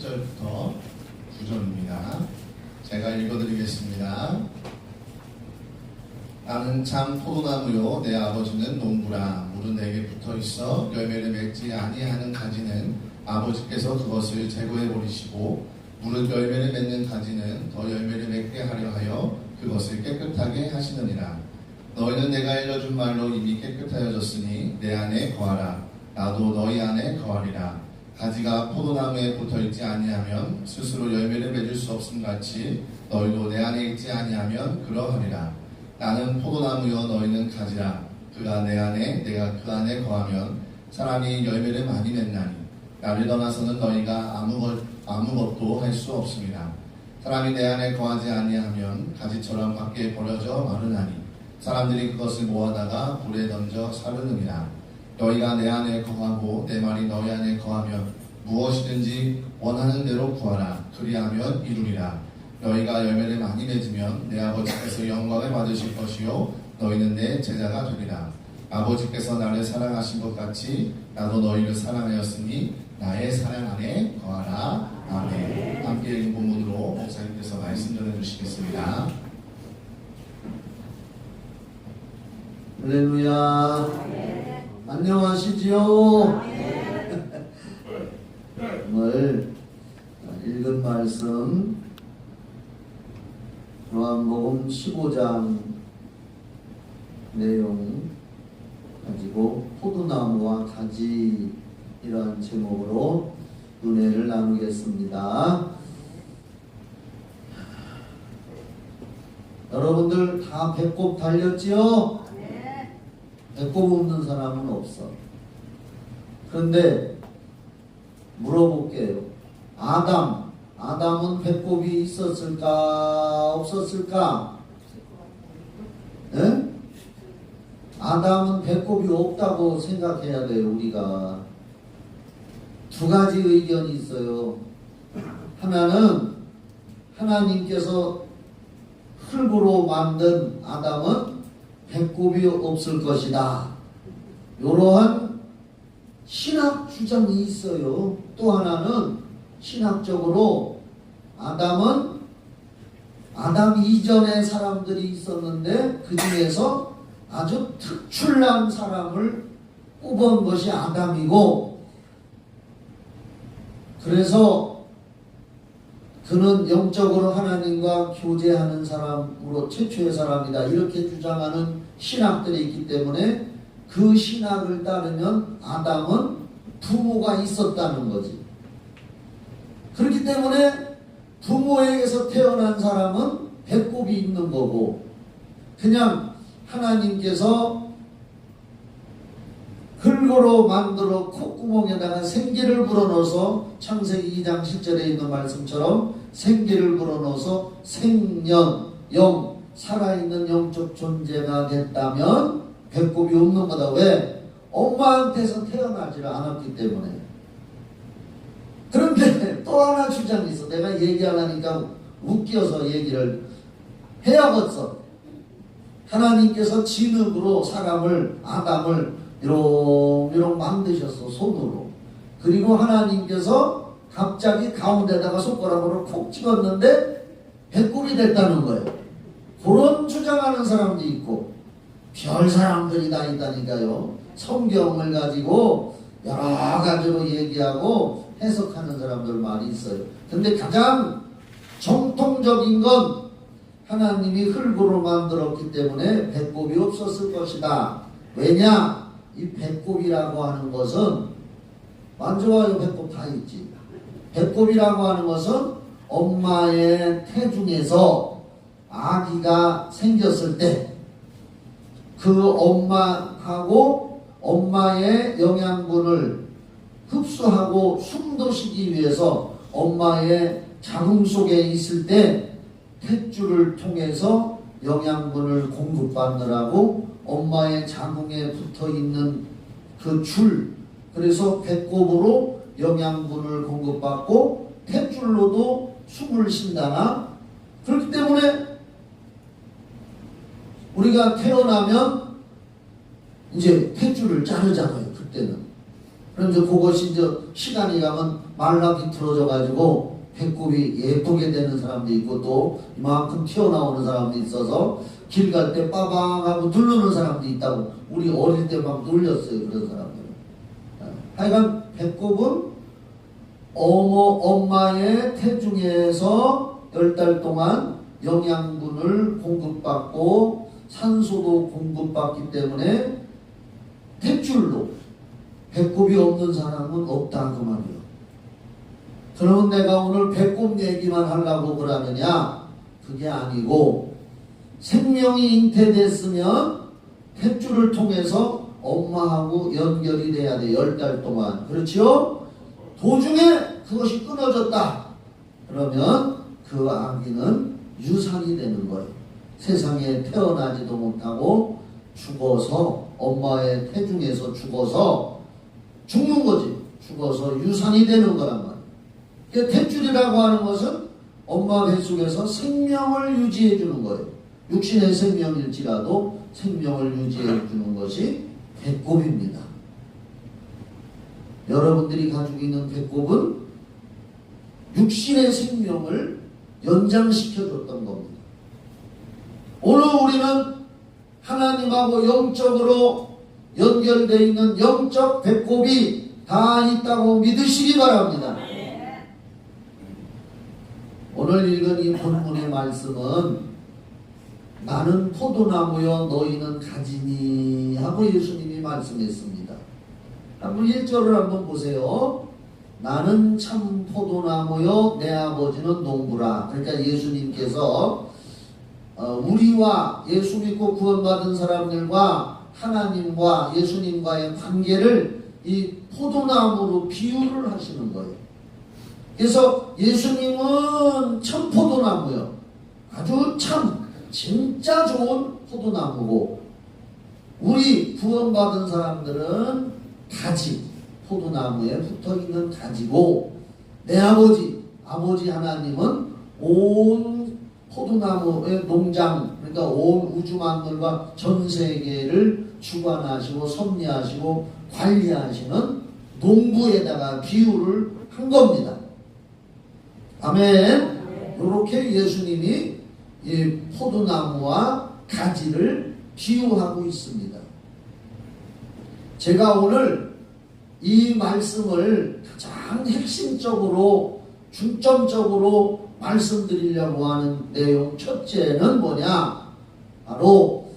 1절부터 9절입니다. 제가 읽어드리겠습니다. 나는 참 포도나무요 내 아버지는 농부라. 물은 내게 붙어있어 열매를 맺지 아니하는 가지는 아버지께서 그것을 제거해 버리시고, 물은 열매를 맺는 가지는 더 열매를 맺게 하려 하여 그것을 깨끗하게 하시느니라. 너희는 내가 알려준 말로 이미 깨끗하여졌으니 내 안에 거하라. 나도 너희 안에 거하리라. 가지가 포도나무에 붙어있지 아니하면 스스로 열매를 맺을 수 없음 같이 너희도 내 안에 있지 아니하면 그러하리라. 나는 포도나무여 너희는 가지라. 그가 내 안에 내가 그 안에 거하면 사람이 열매를 많이 맺나니 나를 떠나서는 너희가 아무것도 할 수 없습니다. 사람이 내 안에 거하지 아니하면 가지처럼 밖에 버려져 마르나니 사람들이 그것을 모아다가 불에 던져 사르느니라. 너희가 내 안에 거하고 내 말이 너희 안에 거하면 무엇이든지 원하는 대로 구하라. 그리하면 이루리라. 너희가 열매를 많이 맺으면 내 아버지께서 영광을 받으실 것이요 너희는 내 제자가 되리라. 아버지께서 나를 사랑하신 것 같이 나도 너희를 사랑하였으니 나의 사랑 안에 거하라. 아멘. 함께 읽은 본문으로 목사님께서 말씀 전해주시겠습니다. 할렐루야. 안녕하시지요? 오늘 읽은 말씀 요한복음 15장 내용 가지고 포도나무와 가지 이러한 제목으로 은혜를 나누겠습니다. 여러분들 다 배꼽 달렸지요? 배꼽 없는 사람은 없어. 그런데 물어볼게요. 아담은 배꼽이 있었을까 없었을까? 네? 아담은 배꼽이 없다고 생각해야 돼요. 우리가 두 가지 의견이 있어요. 하나는 하나님께서 흙으로 만든 아담은 배꼽이 없을 것이다. 이러한 신학 주장이 있어요. 또 하나는 신학적으로 아담 이전에 사람들이 있었는데 그 중에서 아주 특출난 사람을 뽑은 것이 아담이고, 그래서 그는 영적으로 하나님과 교제하는 사람으로 최초의 사람이다. 이렇게 주장하는 신학들이 있기 때문에 그 신학을 따르면 아담은 부모가 있었다는 거지. 그렇기 때문에 부모에게서 태어난 사람은 배꼽이 있는 거고, 그냥 하나님께서 흙으로 만들어 콧구멍에다가 생기를 불어넣어서 창세기 2장 10절에 있는 말씀처럼 생기를 불어넣어서 생년, 영, 살아있는 영적 존재가 됐다면 배꼽이 없는 거다. 왜? 엄마한테서 태어나지를 않았기 때문에. 그런데 또 하나 주장이 있어. 내가 얘기하려니까 웃겨서 얘기를 해야겠어. 하나님께서 진흙으로 아담을 이렇게 만드셨어. 손으로. 그리고 하나님께서 갑자기 가운데다가 손가락으로 콕 찍었는데 배꼽이 됐다는 거예요. 그런 주장하는 사람도 있고, 별 사람들이 다 있다니까요. 성경을 가지고 여러 가지로 얘기하고 해석하는 사람들 많이 있어요. 근데 가장 정통적인 건 하나님이 흙으로 만들었기 때문에 배꼽이 없었을 것이다. 왜냐? 이 배꼽이라고 하는 것은 만져봐요. 배꼽 다 있지. 배꼽이라고 하는 것은 엄마의 태중에서 아기가 생겼을 때 그 엄마하고 엄마의 영양분을 흡수하고 숨도 쉬기 위해서 엄마의 자궁 속에 있을 때 탯줄을 통해서 영양분을 공급받느라고 엄마의 자궁에 붙어있는 그 줄, 그래서 배꼽으로 영양분을 공급받고 탯줄로도 숨을 쉰다나. 그렇기 때문에 우리가 태어나면 이제 탯줄을 자르잖아요. 그때는. 그럼 이제 그것이 이제 시간이 가면 말라 비틀어져 가지고 배꼽이 예쁘게 되는 사람도 있고 또 이만큼 튀어나오는 사람도 있어서 길 갈 때 빠방하고 누르는 사람도 있다고 우리 어릴 때 막 놀렸어요. 그런 사람들은. 하여간 배꼽은 엄마의 태중에서 10달 동안 영양분을 공급받고 산소도 공급받기 때문에 탯줄로 배꼽이 없는 사람은 없다 그 말이에요. 그러면 내가 오늘 배꼽 얘기만 하려고 그러느냐? 그게 아니고 생명이 잉태됐으면 탯줄을 통해서 엄마하고 연결이 돼야 돼. 10달 동안. 그렇죠? 도중에 그것이 끊어졌다. 그러면 그 아기는 유산이 되는 거예요. 세상에 태어나지도 못하고 죽어서 엄마의 태중에서 죽어서 죽는 거지. 죽어서 유산이 되는 거란 말이에요. 탯줄이라고 하는 것은 엄마 뱃속에서 생명을 유지해 주는 거예요. 육신의 생명일지라도 생명을 유지해 주는 것이 배꼽입니다. 여러분들이 가지고 있는 배꼽은 육신의 생명을 연장시켜 줬던 겁니다. 오늘 우리는 하나님하고 영적으로 연결되어 있는 영적 배꼽이 다 있다고 믿으시기 바랍니다. 오늘 읽은 이 본문의 말씀은 나는 포도나무여 너희는 가지니 하고 예수님이 말씀했습니다. 한번 1절을 한번 보세요. 나는 참 포도나무여 내 아버지는 농부라. 그러니까 예수님께서 우리와 예수 믿고 구원받은 사람들과 하나님과 예수님과의 관계를 이 포도나무로 비유를 하시는 거예요. 그래서 예수님은 참 포도나무요. 아주 참 진짜 좋은 포도나무고 우리 구원받은 사람들은 가지, 포도나무에 붙어있는 가지고 내 아버지 하나님은 온 포도나무의 농장, 그러니까 온 우주 만물과 전 세계를 주관하시고 섭리하시고 관리하시는 농부에다가 비유를 한 겁니다. 아멘. 이렇게 예수님이 이 포도나무와 가지를 비유하고 있습니다. 제가 오늘 이 말씀을 가장 핵심적으로 중점적으로 말씀드리려고 하는 내용 첫째는 뭐냐? 바로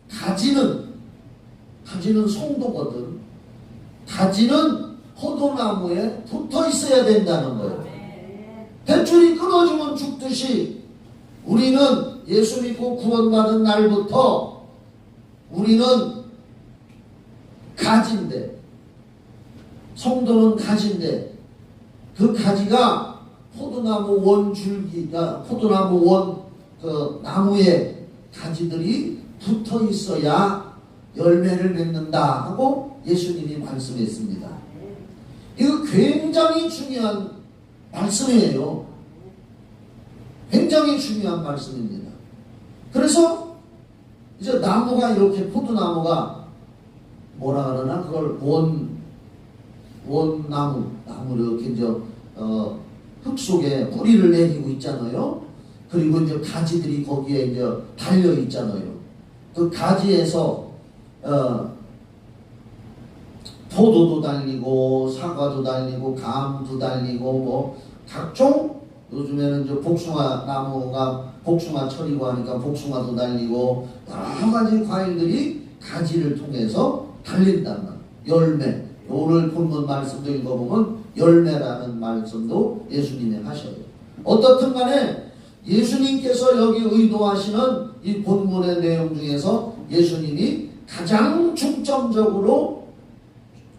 가지는 송도거든. 가지는 포도나무에 붙어 있어야 된다는 거예요. 뱃줄이 끊어지면 죽듯이 우리는 예수 믿고 구원받은 날부터 우리는 가지인데, 성도는 가지인데 그 가지가 포도나무 원 줄기가 포도나무 원 그 나무에 가지들이 붙어 있어야 열매를 맺는다 하고 예수님이 말씀했습니다. 이거 굉장히 중요한 말씀이에요. 굉장히 중요한 말씀입니다. 그래서 이제 나무가 이렇게 포도나무가 뭐라 그러나 그걸 나무를 이렇게 이제 흙 속에 뿌리를 내리고 있잖아요. 그리고 이제 가지들이 거기에 이제 달려 있잖아요. 그 가지에서 포도도 달리고 사과도 달리고 감도 달리고 뭐 각종 요즘에는 이제 복숭아 나무가 복숭아철이고 하니까 복숭아도 달리고 여러 가지 과일들이 가지를 통해서 달린단 말이에요. 열매. 오늘 본문 말씀도 읽어보면 열매라는 말씀도 예수님이 하셔요. 어떻든 간에 예수님께서 여기 의도하시는 이 본문의 내용 중에서 예수님이 가장 중점적으로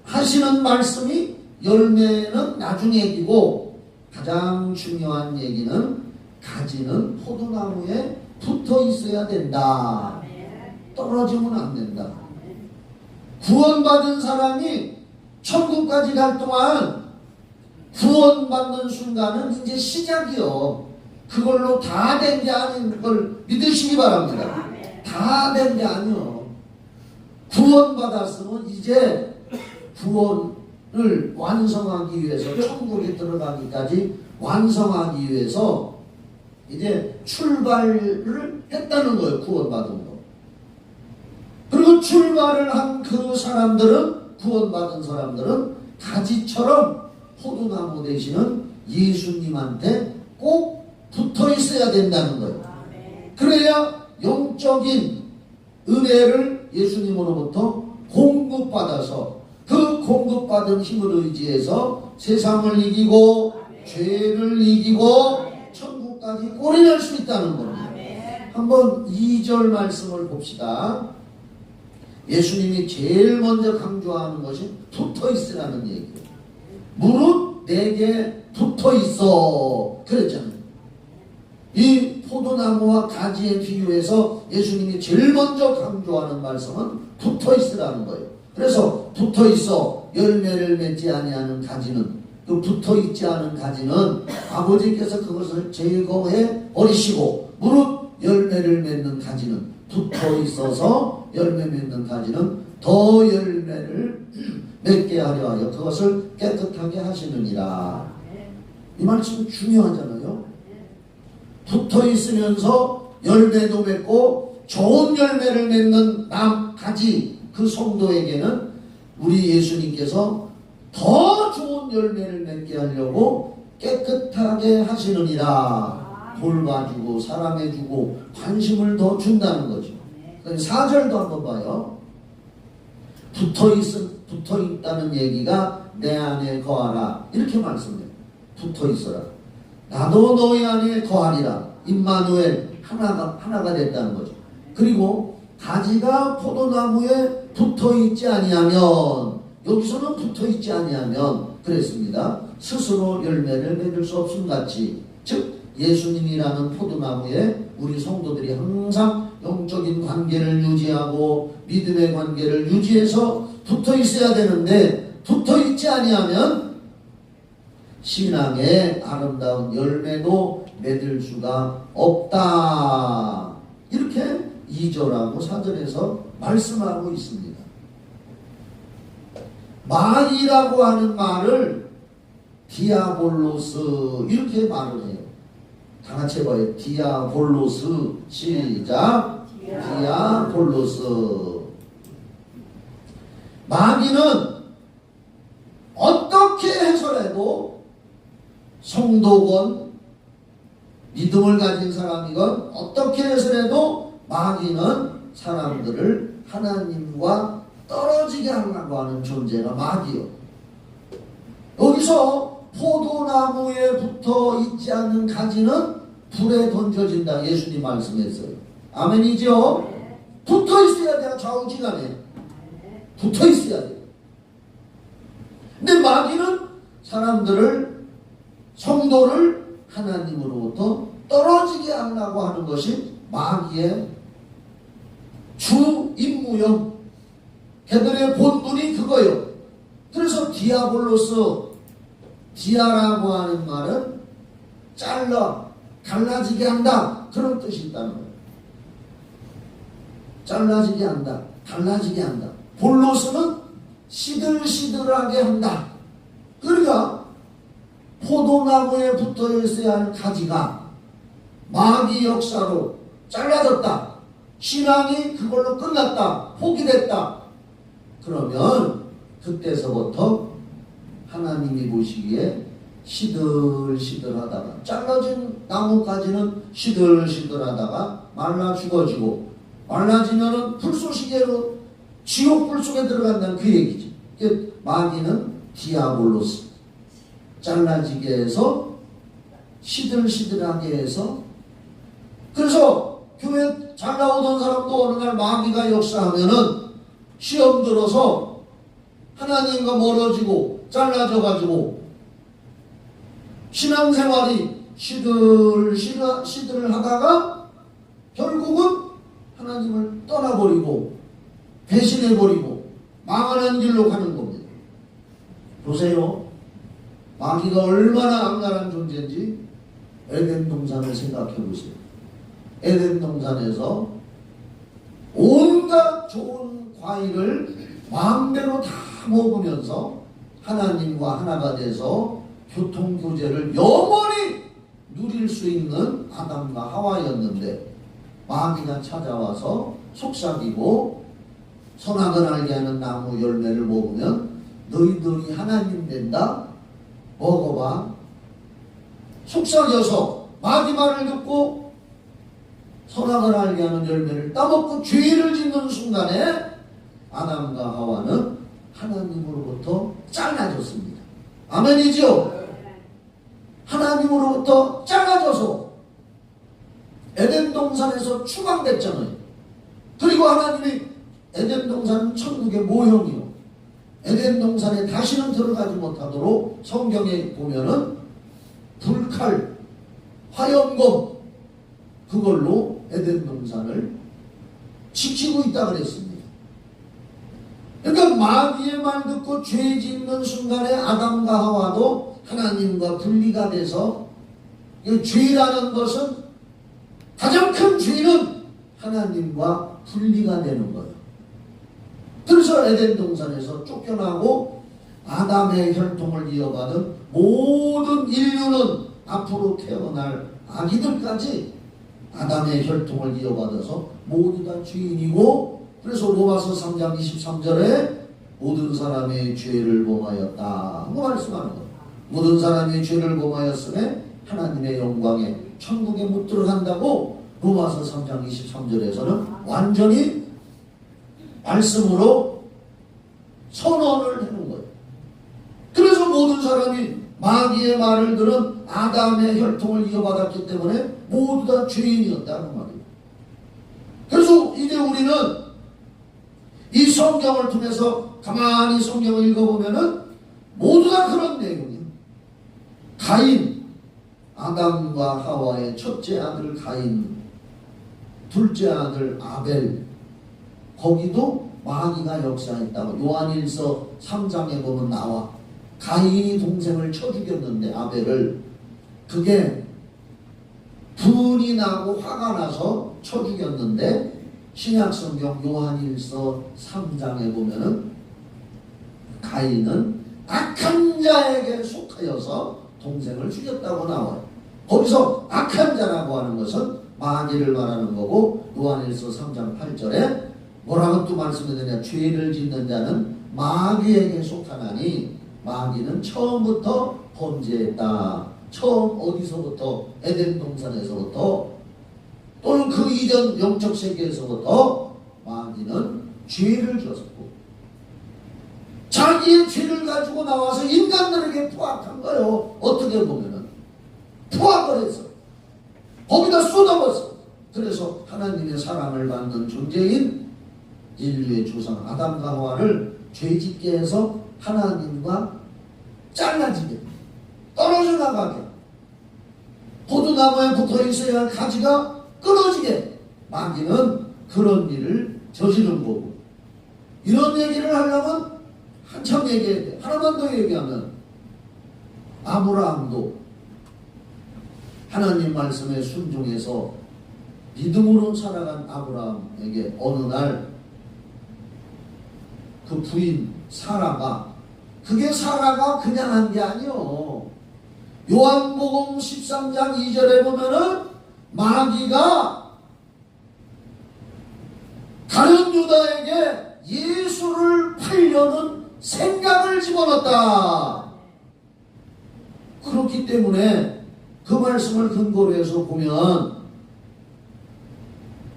하시는 말씀이 열매는 나중 얘기고 가장 중요한 얘기는 가지는 포도나무에 붙어 있어야 된다. 떨어지면 안 된다. 구원받은 사람이 천국까지 갈 동안 구원받는 순간은 이제 시작이요. 그걸로 다 된 게 아닌 걸 믿으시기 바랍니다. 다 된 게 아니요. 구원받았으면 이제 구원을 완성하기 위해서, 천국에 들어가기까지 완성하기 위해서 이제 출발을 했다는 거예요. 구원받은 거. 그리고 출발을 한 그 사람들은, 구원받은 사람들은 가지처럼 포도나무 되시는 예수님한테 꼭 붙어 있어야 된다는 거예요. 그래야 영적인 은혜를 예수님으로부터 공급받아서 그 공급받은 힘을 의지해서 세상을 이기고 죄를 이기고 천국까지 꼬리낼 수 있다는 겁니다. 한번 2절 말씀을 봅시다. 예수님이 제일 먼저 강조하는 것이 붙어 있으라는 얘기예요. 무릇 내게 붙어 있어 그랬잖아요. 이 포도나무와 가지에 비유해서 예수님이 제일 먼저 강조하는 말씀은 붙어 있으라는 거예요. 그래서 붙어 있어 열매를 맺지 아니하는 가지는, 그 붙어 있지 않은 가지는 아버지께서 그것을 제거해 버리시고, 무릇 열매를 맺는 가지는, 붙어 있어서 열매 맺는 가지는 더 열매를 맺게 하려 하여 그것을 깨끗하게 하시느니라. 이 말씀 중요하잖아요. 붙어 있으면서 열매도 맺고 좋은 열매를 맺는 가지, 그 성도에게는 우리 예수님께서 더 좋은 열매를 맺게 하려고 깨끗하게 하시느니라. 돌봐주고 사랑해주고 관심을 더 준다는 거죠. 4절도 한번 봐요. 붙어 있다는 얘기가 내 안에 거하라 이렇게 말씀해요. 붙어 있어라. 나도 너희 안에 거하리라. 임마누엘, 하나가 됐다는 거죠. 그리고 가지가 포도나무에 붙어 있지 아니하면, 여기서는 붙어 있지 아니하면 그랬습니다. 스스로 열매를 맺을 수 없음 같이, 즉 예수님이라는 포도나무에 우리 성도들이 항상 영적인 관계를 유지하고 믿음의 관계를 유지해서 붙어 있어야 되는데, 붙어 있지 아니하면 신앙의 아름다운 열매도 맺을 수가 없다. 이렇게 2절하고 4절에서 말씀하고 있습니다. 마귀라고 하는 말을 디아볼로스 이렇게 말을 해요. 다 같이 해봐요. 디아볼로스. 시작. 디아볼로스. 마귀는 어떻게 해서라도 성도건 믿음을 가진 사람이건 어떻게 해서라도 마귀는 사람들을 하나님과 떨어지게 하려고 하는 존재가 마귀요. 여기서 포도나무에 붙어 있지 않는 가지는 불에 던져진다. 예수님 말씀했어요. 아멘이죠? 붙어 있어야 돼요. 좌우지간에 붙어 있어야 돼요. 근데 마귀는 사람들을, 성도를 하나님으로부터 떨어지게 하려고 하는 것이 마귀의 주 임무요. 걔들의 본분이 그거요. 그래서 디아볼로스, 디아라고 하는 말은 잘라, 갈라지게 한다, 그런 뜻이 있다는 거예요. 잘라지게 한다, 갈라지게 한다. 볼로스는 시들시들하게 한다. 그러니까 포도나무에 붙어 있어야 할 가지가 마귀 역사로 잘라졌다. 신앙이 그걸로 끝났다. 포기됐다. 그러면 그때서부터 하나님이 보시기에 시들시들하다가, 잘라진 나무까지는 시들시들하다가 말라 죽어지고, 말라지면은 불쏘시개로 지옥불 속에 들어간다는 그 얘기지. 마귀는 디아볼로스, 잘라지게 해서 시들시들하게 해서. 그래서 교회 잘 나오던 사람도 어느 날 마귀가 역사하면은 시험 들어서 하나님과 멀어지고 잘라져가지고 신앙생활이 시들 하다가 결국은 하나님을 떠나버리고 배신해버리고 망하는 길로 가는 겁니다. 보세요. 마귀가 얼마나 악랄한 존재인지 에덴 동산을 생각해 보세요. 에덴 동산에서 온갖 좋은 과일을 마음대로 다 먹으면서 하나님과 하나가 돼서 교통교제를 영원히 누릴 수 있는 아담과 하와였는데 마귀가 찾아와서 속삭이고 선악을 알게 하는 나무 열매를 먹으면 너희들이 하나님 된다. 먹어봐. 속삭여서 마귀 말을 듣고 선악을 알게 하는 열매를 따먹고 죄를 짓는 순간에 아담과 하와는 하나님으로부터 잘라졌습니다. 아멘이죠? 하나님으로부터 잘라져서 에덴 동산에서 추방됐잖아요. 그리고 하나님이 에덴 동산은 천국의 모형이요. 에덴 동산에 다시는 들어가지 못하도록 성경에 보면은 불칼, 화염검 그걸로 에덴 동산을 지키고 있다 그랬습니다. 그러니까 마귀의 말 듣고 죄 짓는 순간에 아담과 하와도 하나님과 분리가 돼서 이 죄라는 것은 가장 큰 죄는 하나님과 분리가 되는 거예요. 그래서 에덴 동산에서 쫓겨나고 아담의 혈통을 이어받은 모든 인류는 앞으로 태어날 아기들까지 아담의 혈통을 이어받아서 모두 다 죄인이고, 그래서 로마서 3장 23절에 모든 사람의 죄를 범하였다 그 말씀하는 거예요. 모든 사람의 죄를 범하였음에 하나님의 영광에 천국에 못 들어간다고 로마서 3장 23절에서는 완전히 말씀으로 선언을 하는 거예요. 그래서 모든 사람이 마귀의 말을 들은 아담의 혈통을 이어받았기 때문에 모두 다 죄인이었다는 말이에요. 그래서 이제 우리는 이 성경을 통해서 가만히 성경을 읽어보면은 모두 다 그런 내용이에요. 가인, 아담과 하와의 첫째 아들 가인, 둘째 아들 아벨, 거기도 마귀가 역사했다고 요한일서 3장에 보면 나와. 가인이 동생을 쳐 죽였는데 아벨을, 그게 분이 나고 화가 나서 쳐 죽였는데 신약성경 요한일서 3장에 보면은 가인은 악한 자에게 속하여서 동생을 죽였다고 나와요. 거기서 악한 자라고 하는 것은 마귀를 말하는 거고, 요한일서 3장 8절에 뭐라고 또 말씀드리냐, 죄를 짓는 자는 마귀에게 속하나니 마귀는 처음부터 범죄했다. 처음 어디서부터? 에덴 동산에서부터, 또는 그 이전 영적 세계에서부터 마귀는 죄를 지었고 자기의 죄를 가지고 나와서 인간들에게 포악한 거예요. 어떻게 보면은 포악을 해서 거기다 쏟아붓어. 그래서 하나님의 사랑을 받는 존재인 인류의 조상 아담과 하와를 죄짓게 해서 하나님과 잘라지게, 떨어져 나가게, 포도나무에 붙어 있어야 할 가지가 끊어지게 마귀는 그런 일을 저지른 거고, 이런 얘기를 하려면 한참 얘기해야 돼. 하나만 더 얘기하면 아브라함도 하나님 말씀에 순종해서 믿음으로 살아간 아브라함에게 어느 날 그 부인 사라가, 그게 사라가 그냥 한 게 아니요. 요한복음 13장 2절에 보면은 마귀가 다른 유다에게 예수를 팔려는 생각을 집어넣었다. 그렇기 때문에 그 말씀을 근거로 해서 보면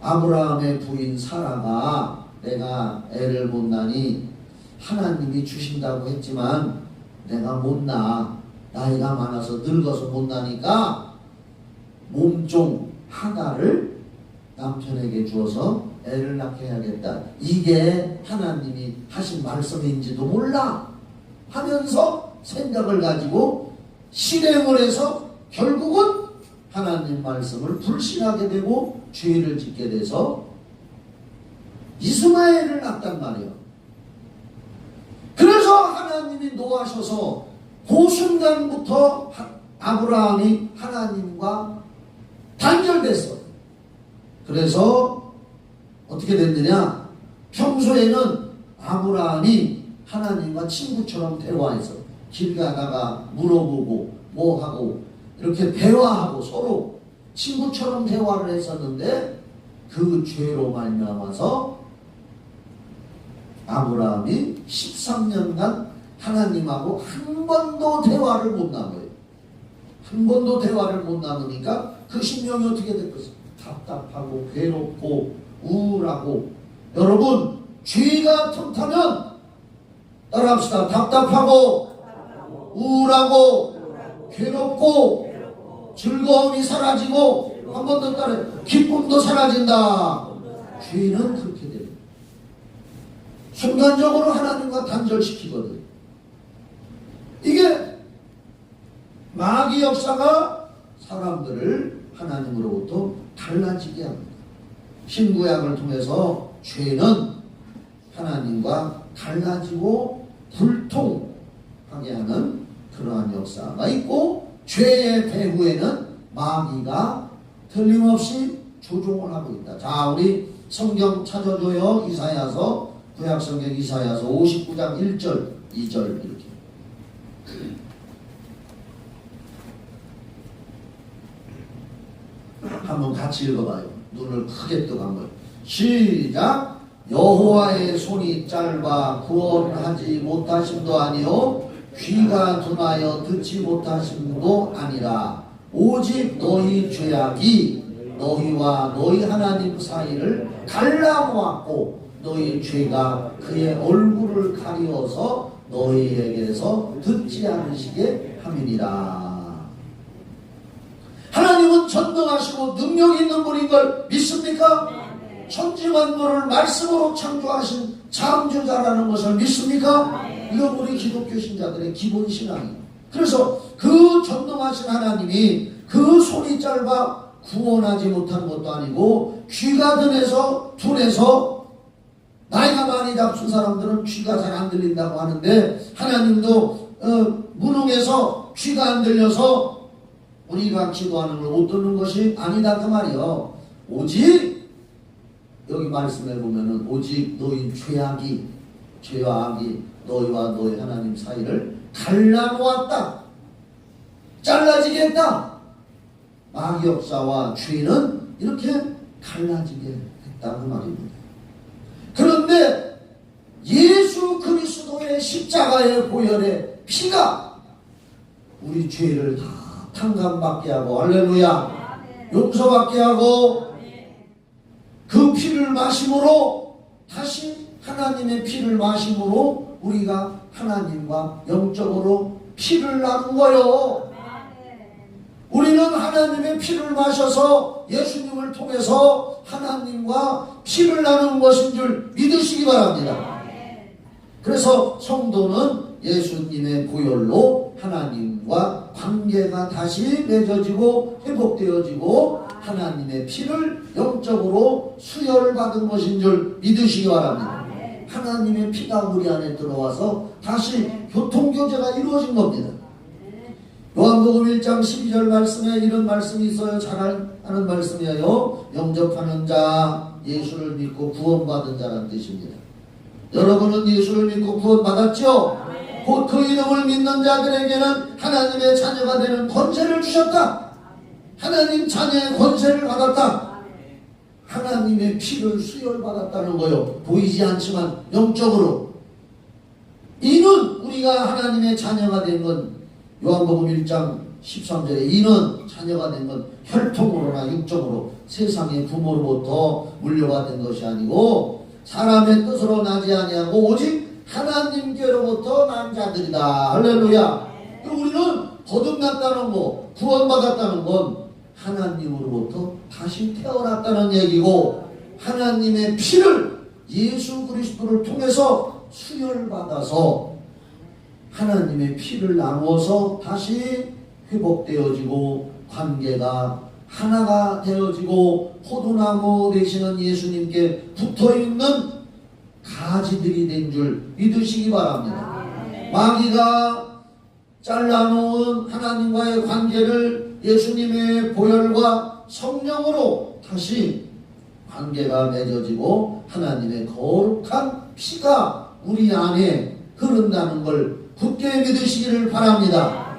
아브라함의 부인 사라가 내가 애를 못 낳으니 하나님이 주신다고 했지만 내가 못 낳아, 나이가 많아서 늙어서 못 나니까 몸종 하가를 남편에게 주어서 애를 낳게 해야겠다. 이게 하나님이 하신 말씀인지도 몰라 하면서 생각을 가지고 실행을 해서 결국은 하나님 말씀을 불신하게 되고 죄를 짓게 돼서 이스마엘을 낳았단 말이에요. 그래서 하나님이 노하셔서 그 순간부터 아브라함이 하나님과 단절됐어요. 그래서 어떻게 됐느냐, 평소에는 아브라함이 하나님과 친구처럼 대화해서 길 가다가 물어보고 뭐하고 이렇게 대화하고 서로 친구처럼 대화를 했었는데 그 죄로 말미암아서 아브라함이 13년간 하나님하고 한 번도 대화를 못 나눠요. 한 번도 대화를 못 나누니까 그 심령이 어떻게 됐겠어요? 답답하고 괴롭고 우울하고. 여러분, 죄가 틈타면 따라합시다. 답답하고 우울하고 괴롭고 즐거움이 사라지고, 한 번 더 따라, 기쁨도 사라진다. 죄는 그렇게 돼요. 순간적으로 하나님과 단절시키거든. 이게 마귀 역사가 사람들을 하나님으로부터 달라지게 합니다. 신구약을 통해서 죄는 하나님과 달라지고 불통하게 하는 그러한 역사가 있고, 죄의 배후에는 마귀가 틀림없이 조종을 하고 있다. 자, 우리 성경 찾아줘요. 이사야서, 구약성경 이사야서 59장 1절 2절 이렇게. 한번 같이 읽어봐요. 눈을 크게 뜨고 한번 시작. 여호와의 손이 짧아 구원하지 못하심도 아니요 귀가 둔하여 듣지 못하심도 아니라 오직 너희 죄악이 너희와 너희 하나님 사이를 갈라놓았고 너희 죄가 그의 얼굴을 가리어서 너희에게서 듣지 않으시게 함이니라. 하나님은 전능하시고 능력 있는 분인 걸 믿습니까? 천지만물을 말씀으로 창조하신 창조자라는 것을 믿습니까? 이건 우리 기독교 신자들의 기본 신앙이에요. 그래서 그 전능하신 하나님이 그 손이 짧아 구원하지 못한 것도 아니고, 귀가 둔해서 나이가 많이 잡순 사람들은 귀가 잘 안 들린다고 하는데, 하나님도 무능해서 귀가 안 들려서 우리가 기도하는 걸 못 듣는 것이 아니다 그 말이요. 오직 여기 말씀해 보면은 오직 너희 죄와 악이 너희와 너희 하나님 사이를 갈라놓았다, 잘라지게 했다. 마귀 역사와 죄는 이렇게 갈라지게 했다 그 말입니다. 그런데 예수 그리스도의 십자가의 보혈의 피가 우리 죄를 다 탕감받게 하고, 할렐루야, 용서받게 하고, 그 피를 마심으로, 다시 하나님의 피를 마심으로 우리가 하나님과 영적으로 피를 나눈 거요. 우리는 하나님의 피를 마셔서 예수님을 통해서 하나님과 피를 나눈 것인 줄 믿으시기 바랍니다. 그래서 성도는 예수님의 보혈로 하나님과 관계가 다시 맺어지고 회복되어지고 하나님의 피를 영적으로 수혈받은 것인 줄 믿으시기 바랍니다. 하나님의 피가 우리 안에 들어와서 다시 교통교제가 이루어진 겁니다. 요한복음 1장 12절 말씀에 이런 말씀이 있어요. 잘 아는 말씀이에요. 영접하는 자, 예수를 믿고 구원받은 자라는 뜻입니다. 여러분은 예수를 믿고 구원받았죠? 곧 그 이름을 믿는 자들에게는 하나님의 자녀가 되는 권세를 주셨다. 하나님 자녀의 권세를 받았다. 하나님의 피를 수혈받았다는 거요. 보이지 않지만 영적으로. 이는 우리가 하나님의 자녀가 된 건, 요한복음 1장 13절에 이는 자녀가 된 건 혈통으로나 육적으로 세상의 부모로부터 물려받은 것이 아니고 사람의 뜻으로 나지 아니하고 오직 하나님께로부터 난 자들이다. 할렐루야. 우리는 거듭났다는 거, 구원받았다는 건 하나님으로부터 다시 태어났다는 얘기고, 하나님의 피를 예수 그리스도를 통해서 수혈받아서 하나님의 피를 나누어서 다시 회복되어지고 관계가 하나가 되어지고 포도나무 되시는 예수님께 붙어있는 가지들이 된 줄 믿으시기 바랍니다. 마귀가 잘라놓은 하나님과의 관계를 예수님의 보혈과 성령으로 다시 관계가 맺어지고 하나님의 거룩한 피가 우리 안에 흐른다는 걸 굳게 믿으시기를 바랍니다.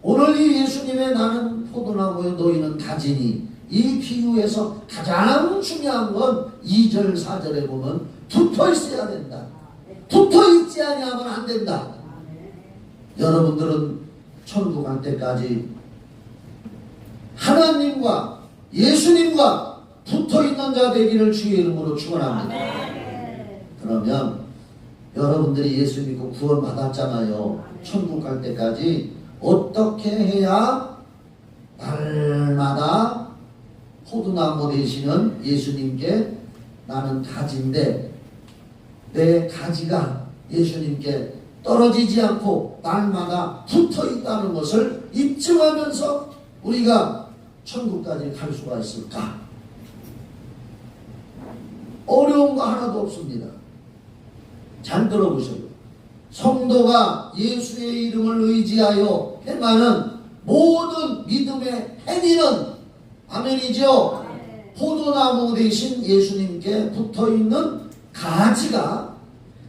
오늘 이 예수님의 나는 포도나무에 너희는 가지니 이 비유에서 가장 중요한 건 2절 4절에 보면 붙어 있어야 된다. 붙어 있지 아니하면 안 된다. 여러분들은 천국 갈 때까지 하나님과 예수님과 붙어 있는 자 되기를 주의 이름으로 축원합니다. 그러면 여러분들이 예수 믿고 구원 받았잖아요. 천국 갈 때까지 어떻게 해야 날마다 포도나무 되시는 예수님께 나는 가지인데 내 가지가 예수님께 떨어지지 않고 날마다 붙어 있다는 것을 입증하면서 우리가 천국까지 갈 수가 있을까? 어려운 거 하나도 없습니다. 잘 들어보세요. 성도가 예수의 이름을 의지하여 행하는 모든 믿음의 행위는 아멘이죠. 포도나무 대신 예수님께 붙어있는 가지가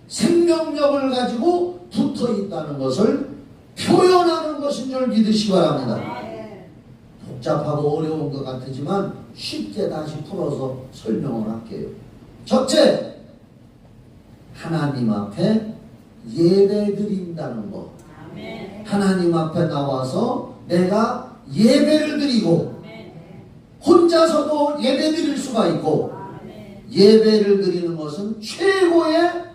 생명력을 가지고 붙어있다는 것을 표현하는 것인 줄 믿으시기 바랍니다. 복잡하고 어려운 것 같지만 쉽게 다시 풀어서 설명을 할게요. 첫째, 하나님 앞에 예배 드린다는 것. 하나님 앞에 나와서 내가 예배를 드리고 혼자서도 예배 드릴 수가 있고 예배를 드리는 것은 최고의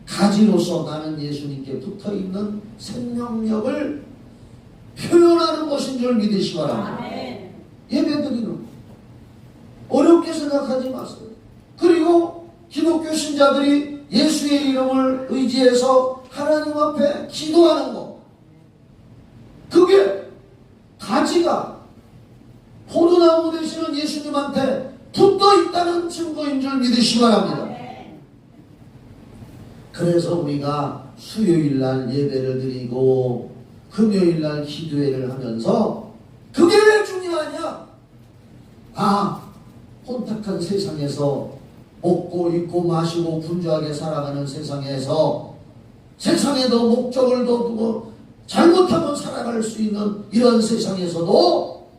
가지로서 나는 예수님께 붙어있는 생명력을 표현하는 것인 줄 믿으시기 바랍니다. 예배 드리는 것. 어렵게 생각하지 마세요. 그리고 기독교 신자들이 예수의 이름을 의지해서 하나님 앞에 기도하는 것. 그게 가지가 포도나무 되시는 예수님한테 붙어 있다는 증거인 줄 믿으시기 바랍니다. 그래서 우리가 수요일날 예배를 드리고 금요일날 기도회를 하면서 그게 왜 중요하냐? 혼탁한 세상에서 먹고 입고 마시고 분주하게 살아가는 세상에서 세상에도 목적을 두고 잘못하면 살아갈 수 있는 이런 세상에서도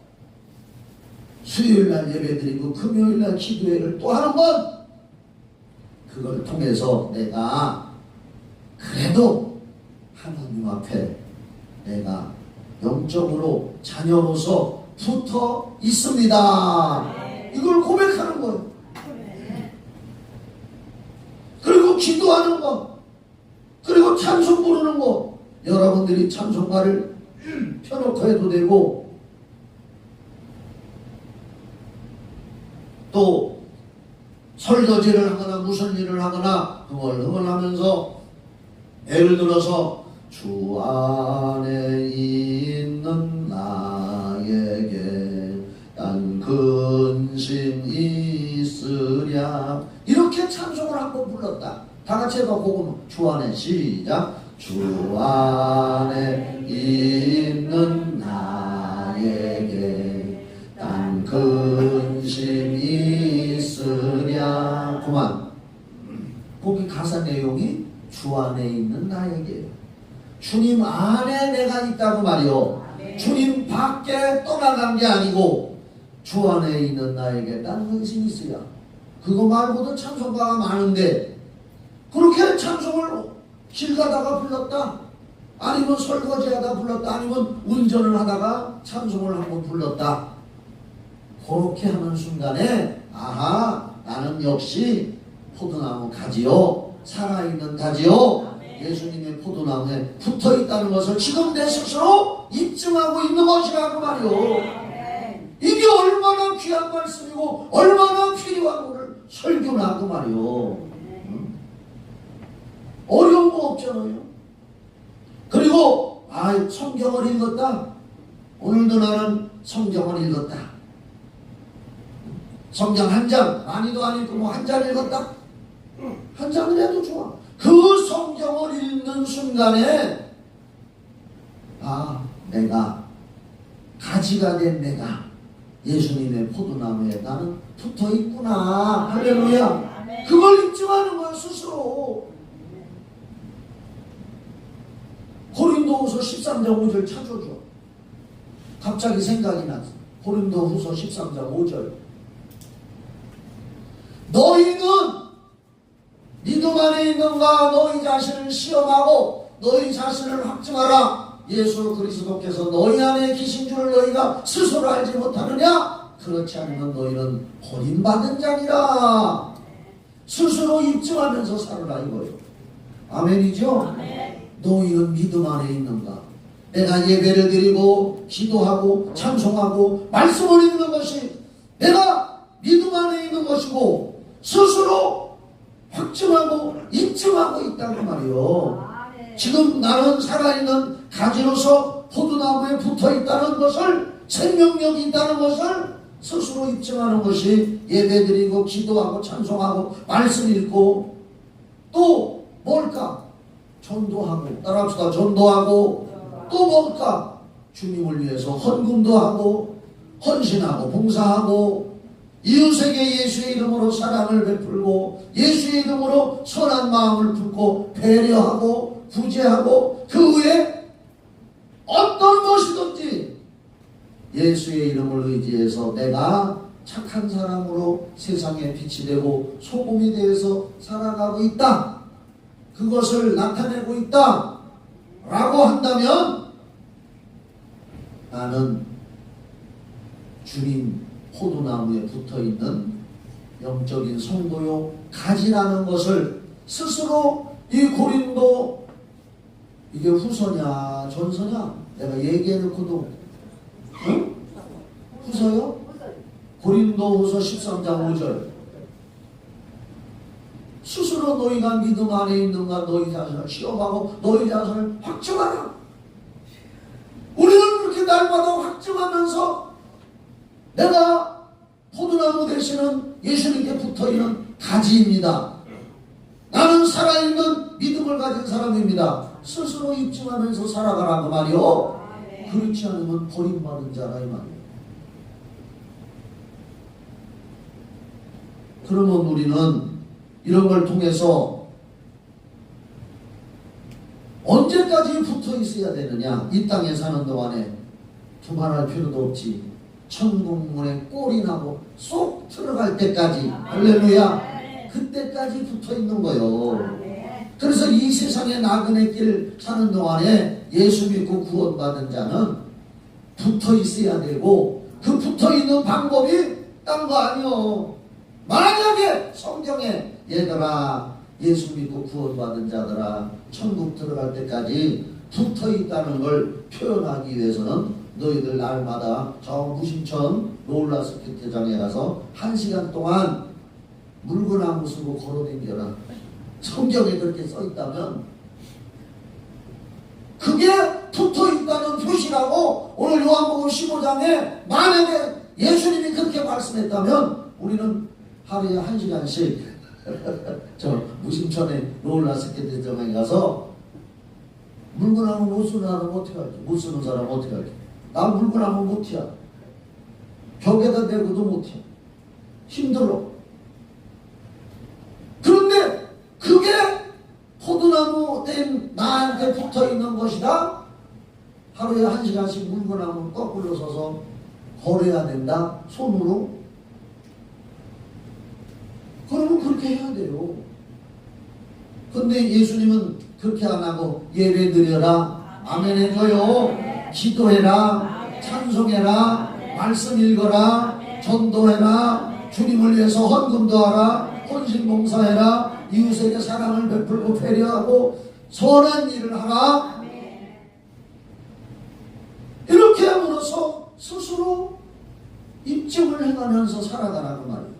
수요일날 예배드리고 금요일날 기도회를 또 하는 건 그걸 통해서 내가 그래도 하나님 앞에 내가 영적으로 자녀로서 붙어 있습니다. 이걸 고백하는 거예요. 그리고 기도하는 것, 그리고 찬송 부르는 것. 여러분들이 찬송가를 펴놓고 해도 되고 또 설거지를 하거나 무슨 일을 하거나 흥얼흥얼하면서 예를 들어서 주 안에 있는 나에게 난 근심이 있으랴 이렇게 찬송을 한번 불렀다. 다 같이 해봐. 그거 주 안에 시작. 주 안에 있는 나에게 난 근심이 있으랴. 그만. 거기 가사 내용이 주 안에 있는 나에게. 주님 안에 내가 있다고 말이요. 주님 밖에 떠나간 게 아니고 주 안에 있는 나에게 난 근심이 있으랴. 그거 말고도 찬송가가 많은데 그렇게 찬송을 길 가다가 불렀다. 아니면 설거지하다 불렀다. 아니면 운전을 하다가 찬송을 한번 불렀다. 그렇게 하는 순간에 나는 역시 포도나무 가지요. 살아있는 가지요. 예수님의 포도나무에 붙어있다는 것을 지금 내 스스로 입증하고 있는 것이라 그 말이요. 이게 얼마나 귀한 말씀이고 얼마나 필요한 것을 설교나 그 말이요. 어려운 거 없잖아요. 그리고 성경을 읽었다. 오늘도 나는 성경을 읽었다. 성경 한 장, 많이도 안 읽고 한 장 읽었다. 한 장을 해도 좋아. 그 성경을 읽는 순간에 내가 가지가 된 내가 예수님의 포도나무에 나는 붙어 있구나. 할렐루야. 그걸 입증하는 거야 스스로. 고린도후서 13장 5절 찾아줘. 갑자기 생각이 났어. 고린도후서 13장 5절. 너희는 믿음 안에 있는가 너희 자신을 시험하고 너희 자신을 확증하라. 예수 그리스도께서 너희 안에 계신 줄을 너희가 스스로 알지 못하느냐? 그렇지 않으면 너희는 버림받은 자니라. 스스로 입증하면서 살아라 이거예요. 아멘이죠? 아멘. 너희는 믿음 안에 있는가? 내가 예배를 드리고 기도하고 찬송하고 말씀을 읽는 것이 내가 믿음 안에 있는 것이고 스스로 확증하고 입증하고 있다는 말이요. 아멘. 지금 나는 살아있는 가지로서 포도나무에 붙어있다는 것을, 생명력이 있다는 것을 스스로 입증하는 것이 예배드리고 기도하고 찬송하고 말씀 읽고 또 뭘까? 전도하고, 따라합시다. 전도하고 또 뭘까? 주님을 위해서 헌금도 하고 헌신하고 봉사하고 이웃에게 예수의 이름으로 사랑을 베풀고 예수의 이름으로 선한 마음을 품고 배려하고 구제하고 그 외에 어떤 것이든지 예수의 이름을 의지해서 내가 착한 사람으로 세상에 빛이 되고 소금이 되어서 살아가고 있다. 그것을 나타내고 있다. 라고 한다면 나는 주님 포도나무에 붙어있는 영적인 성도요 가지라는 것을 스스로 이 고린도 이게 후서냐 전서냐 내가 얘기해놓고도 응? 후서요? 고린도후서 13장 5절 스스로 너희가 믿음 안에 있는가 너희 자신을 시험하고 너희 자신을 확증하라. 우리는 그렇게 날마다 확증하면서 내가 포도나무 되시는 예수님께 붙어있는 가지입니다. 나는 살아있는 믿음을 가진 사람입니다. 스스로 입증하면서 살아가라 그 말이요. 그렇지 않으면 버림받은 자라 이 말이에요. 그러면 우리는 이런 걸 통해서 언제까지 붙어 있어야 되느냐? 이 땅에 사는 동안에 두말할 필요도 없지. 천국문에 꼴이 나고 쏙 들어갈 때까지 할렐루야 그때까지 붙어 있는 거요. 그래서 이 세상의 나그네 길 사는 동안에 예수 믿고 구원받은 자는 붙어 있어야 되고 그 붙어 있는 방법이 딴 거 아니요. 만약에 성경에 얘들아 예수 믿고 구원받은 자들아 천국 들어갈 때까지 붙어 있다는 걸 표현하기 위해서는 너희들 날마다 저 무심천 롤러스케이트장에 가서 1시간 동안 물구나무 쓰고 걸어다녀라. 성경에 그렇게 써있다면 그게 붙어있다는 표시라고 오늘 요한복음 15장에 만약에 예수님이 그렇게 말씀했다면 우리는 하루에 1시간씩 저 무심천에 롤러스케이트장에 가서 물구나무 못 쓰는 사람 어떻게 할지 못 쓰는 사람 어떻게 할지 나 물구나무 못이야. 벽에다 대고도 못해. 힘들어. 그런데 그게 포도나무 된 나한테 붙어있는 것이다. 하루에 1시간씩 물구나무 거꾸로 서서 걸어야 된다. 손으로. 그러면 그렇게 해야 돼요. 근데 예수님은 그렇게 안 하고 예배 드려라. 아멘 해줘요. 기도해라. 찬송해라. 말씀 읽어라. 전도해라. 주님을 위해서 헌금도 하라. 헌신 봉사해라. 이웃에게 사랑을 베풀고 배려하고 선한 일을 하라. 이렇게 함으로써 스스로 입증을 해가면서 살아가라는 말이에요.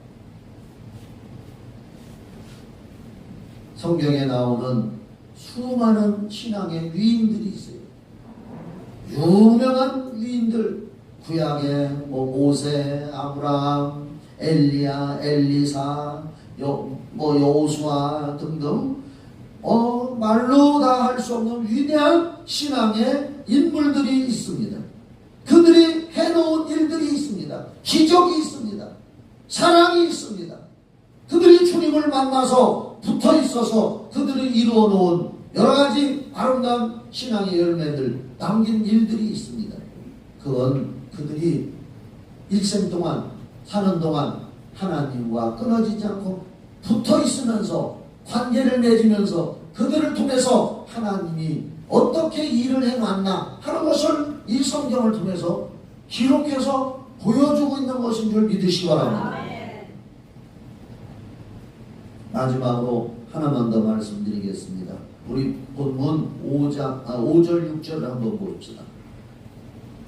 성경에 나오는 수많은 신앙의 위인들이 있어요. 유명한 위인들, 구약의 모세, 아브라함, 엘리야, 엘리사, 여호수아 등등 말로 다 할 수 없는 위대한 신앙의 인물들이 있습니다. 그들이 해놓은 일들이 있습니다. 기적이 있습니다. 사랑이 있습니다. 그들이 주님을 만나서 붙어 있어서 그들이 이루어 놓은 여러 가지 아름다운 신앙의 열매들 남긴 일들이 있습니다. 그건 그들이 일생 동안 사는 동안 하나님과 끊어지지 않고 붙어 있으면서 관계를 맺으면서 그들을 통해서 하나님이 어떻게 일을 해놨나 하는 것을 이 성경을 통해서 기록해서 보여주고 있는 것인 줄 믿으시기 바랍니다. 마지막으로 하나만 더 말씀드리겠습니다. 우리 본문 5절 6절을 한번 봅시다.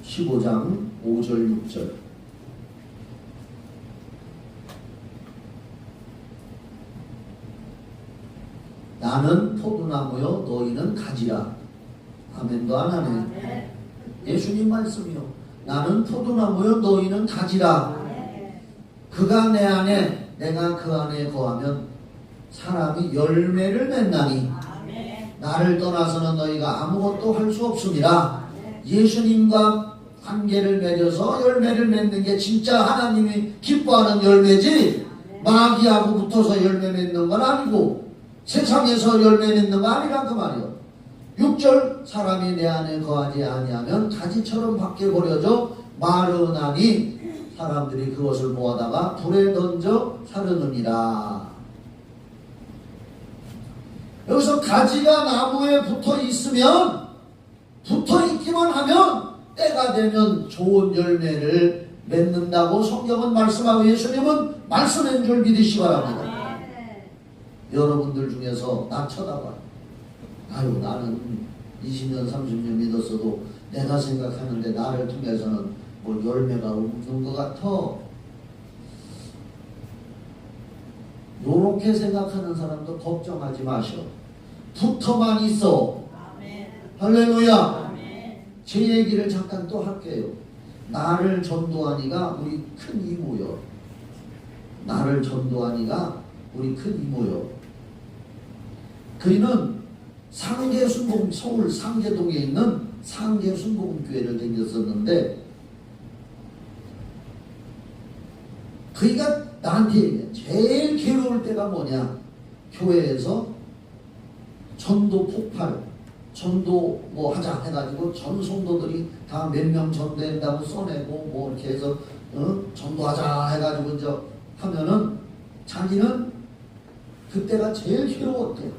15장 5절 6절. 나는 포도나무요 너희는 가지라. 아멘도 안 하네. 예수님 말씀이요. 나는 포도나무요 너희는 가지라. 그가 내 안에 내가 그 안에 거하면 사람이 열매를 맺나니 나를 떠나서는 너희가 아무것도 할 수 없습니다. 예수님과 관계를 맺어서 열매를 맺는 게 진짜 하나님이 기뻐하는 열매지 마귀하고 붙어서 열매 맺는 건 아니고 세상에서 열매 맺는 거 아니란 그 말이요. 6절 사람이 내 안에 거하지 아니하면 가지처럼 밖에 버려져 마르나니 사람들이 그것을 모아다가 불에 던져 사르느니라. 여기서 가지가 나무에 붙어 있으면 붙어 있기만 하면 때가 되면 좋은 열매를 맺는다고 성경은 말씀하고 예수님은 말씀한 줄 믿으시기 바랍니다. 여러분들 중에서 나 쳐다봐. 아유 나는 20년 30년 믿었어도 내가 생각하는데 나를 통해서는 뭐 열매가 없는 것 같아. 요렇게 생각하는 사람도 걱정하지 마셔. 붙어만 있어. 할렐루야. 아멘. 제 얘기를 잠깐 또 할게요. 나를 전도하니가 우리 큰 이모요. 나를 전도하니가 우리 큰 이모요. 그이는 상계순복음 서울 상계동에 있는 상계순복음교회를 다녔었는데 그이가 나한테 얘기해. 제일 괴로울 때가 뭐냐? 교회에서 전도 폭발, 전도 뭐 하자 해가지고 전 성도들이 다 몇 명 전도한다고 써내고 뭐 이렇게 해서 전도하자 해가지고 이제 하면은 자기는 그때가 제일 괴로웠대.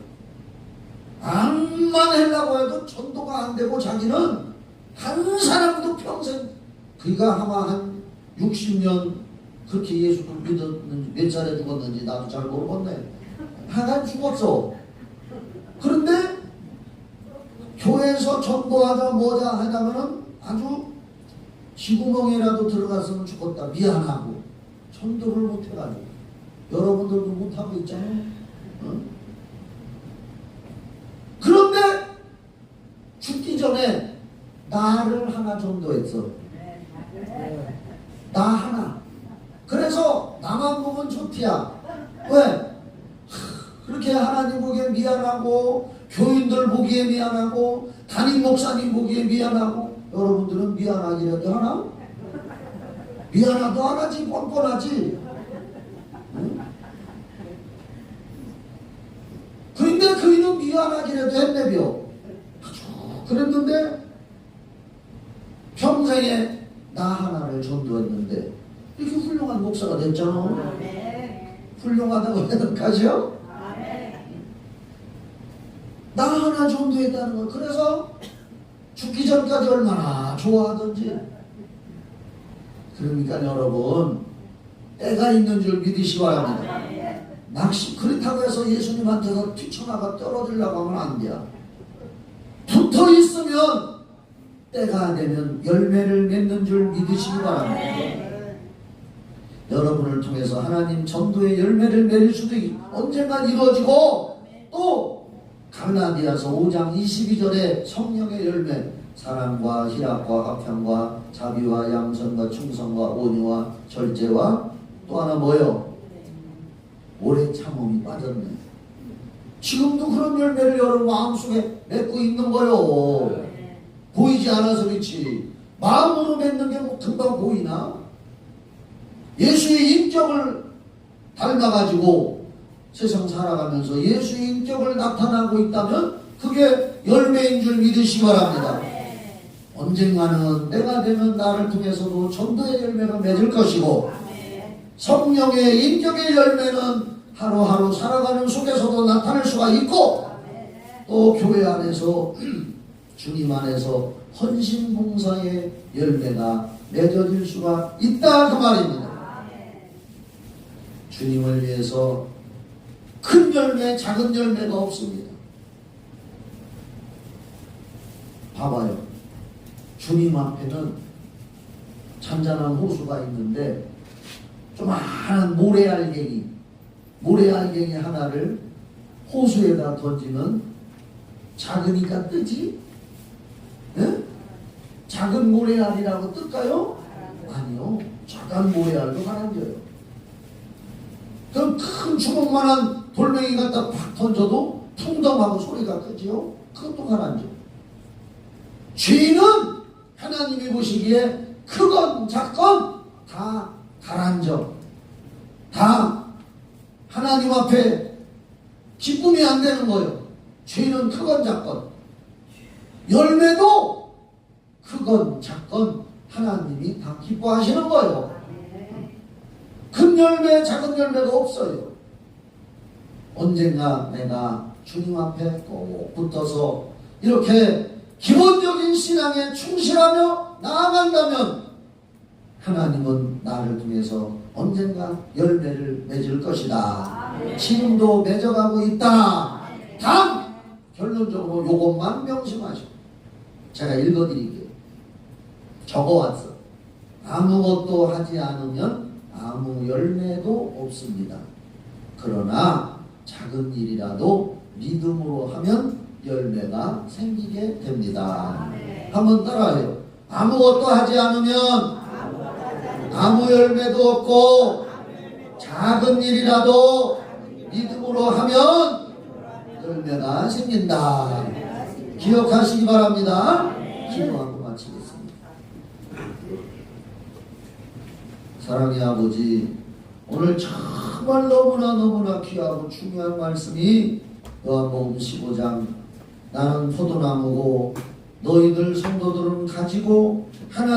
암만 하려고 해도 전도가 안 되고 자기는 한 사람도 평생 그가 아마 한 60년 그렇게 예수를 믿었는지 몇 살에 죽었는지 나도 잘 모르겠네. 하나 죽었어. 그런데 교회에서 전도하자 뭐자 하자면은 아주 쥐구멍이라도 들어갔으면 죽었다. 미안하고 전도를 못해가지고 여러분들도 못하고 있잖아요. 그런데 죽기 전에 나를 하나 전도했어. 나 하나. 그래서 나만 보면 좋디야. 왜? 그렇게 하나님 보기에 미안하고 교인들 보기에 미안하고 담임 목사님 보기에 미안하고 여러분들은 미안하기라도 하나? 미안하도 안 하지. 뻔뻔하지. 응? 그런데 그이는 미안하기라도 했네벼. 그랬는데 평생에 나 하나를 전도했는데 이렇게 훌륭한 목사가 됐잖아. 훌륭하다고 생각하죠? 나 하나 전도했다는 거. 그래서 죽기 전까지 얼마나 좋아하던지. 그러니까 여러분 때가 있는 줄 믿으시기 바랍니다. 낚시 그렇다고 해서 예수님한테서 뛰쳐나가 떨어지려고 하면 안 돼. 붙어 있으면 때가 되면 열매를 맺는 줄 믿으시기 바랍니다. 여러분을 통해서 하나님 전도의 열매를 맺을 수도 언젠가 이루어지고 또 갈라디아서 5장 22절에 성령의 열매 사랑과 희락과 화평과 자비와 양선과 충성과 온유와 절제와 또 하나 뭐요? 오래 참음이 빠졌네. 지금도 그런 열매를 여러분 마음속에 맺고 있는 거요. 보이지 않아서 그렇지. 마음으로 맺는 게 뭐 금방 보이나? 예수의 인격을 닮아가지고 세상 살아가면서 예수의 인격을 나타나고 있다면 그게 열매인 줄 믿으시기 바랍니다. 언젠가는 내가 되면 나를 통해서도 전도의 열매가 맺을 것이고 성령의 인격의 열매는 하루하루 살아가는 속에서도 나타날 수가 있고 또 교회 안에서 주님 안에서 헌신 봉사의 열매가 맺어질 수가 있다 그 말입니다. 주님을 위해서 큰 열매 작은 열매가 없습니다. 봐봐요. 주님 앞에는 잔잔한 호수가 있는데 조그마한 모래알갱이 하나를 호수에다 던지면 작으니까 뜨지? 네? 작은 모래알이라고 뜰까요? 아니요. 작은 모래알도 가라앉아요. 그럼 큰 주먹만한 돌멩이 갖다 팍 던져도 풍덩하고 소리가 크지요? 그것도 가라앉아요. 죄는 하나님이 보시기에 크건 작건 다 가라앉아. 다 하나님 앞에 기쁨이 안 되는 거예요. 죄는 크건 작건. 열매도 크건 작건 하나님이 다 기뻐하시는 거예요. 큰 열매 작은 열매가 없어요. 언젠가 내가 주님 앞에 꼭 붙어서 이렇게 기본적인 신앙에 충실하며 나아간다면 하나님은 나를 통해서 언젠가 열매를 맺을 것이다. 지금도 맺어가고 있다. 단 결론적으로 요것만 명심하시고 제가 읽어드릴게요. 적어왔어. 아무것도 하지 않으면 아무 열매도 없습니다. 그러나 작은 일이라도 믿음으로 하면 열매가 생기게 됩니다. 한번 따라해요. 아무것도 하지 않으면 아무 열매도 없고 작은 일이라도 믿음으로 하면 열매가 생긴다. 기억하시기 바랍니다. 기도하고 마치겠습니다. 사랑의 아버지, 오늘 정말 너무나 귀하고 중요한 말씀이 요한복음 15장 나는 포도나무고 너희들 성도들은 가지고 하나님